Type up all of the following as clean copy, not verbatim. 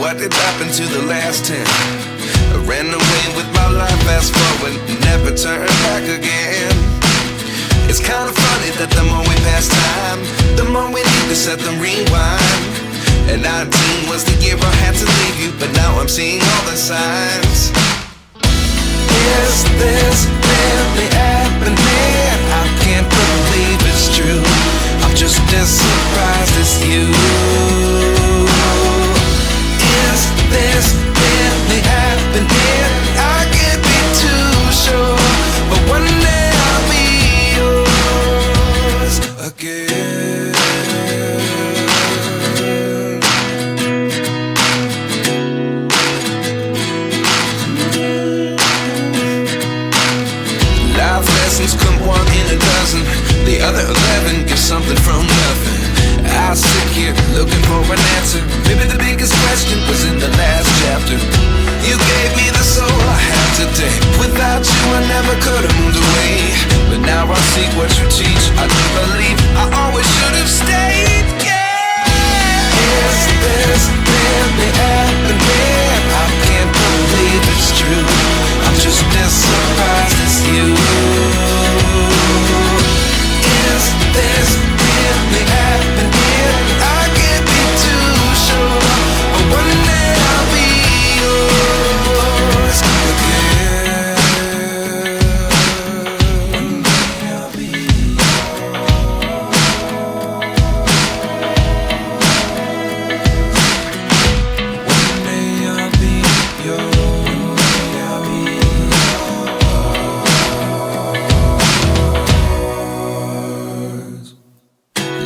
what did happen to the last 10? I ran away with my life, fast forward, never turn back again. It's kinda funny that the more we pass time, the more we need to set them rewind. And 19 was the year I had to leave you, but now I'm seeing all the signs. Is this really happening? I can't believe it's true. I'm just as surprised as you. Is this really happening? I can't be too sure, but one day I'll be yours again. Life lessons come one in a dozen, the other 11 give something from nothing. I sit here looking for an answer. Maybe the biggest question was in the last chapter. You gave me the soul I have today. Without you I never could have moved away. But now I see what you teach. I do believe I always should have stayed. Yeah. Is this really happening? I can't believe it's true. I'm just as surprised as you. Is this really happening? I can't be too sure, but one day I'll be yours again. One day I'll be One day I'll be yours.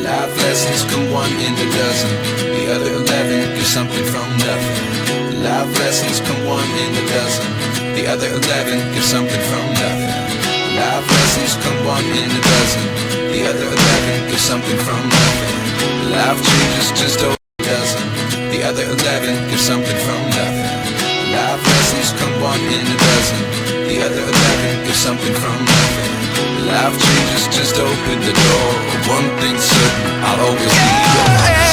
Life lessons come one in a dozen, the other 11 give something from nothing. Life lessons come one in a dozen, the other 11 give something from nothing. Life lessons come one in a dozen, the other 11 give something from nothing. Life changes just a dozen, the other 11 give something from nothing. Life lessons come one in a dozen, the other 11 give something from nothing. Life changes just open the door. One thing's certain, I'll always be yours.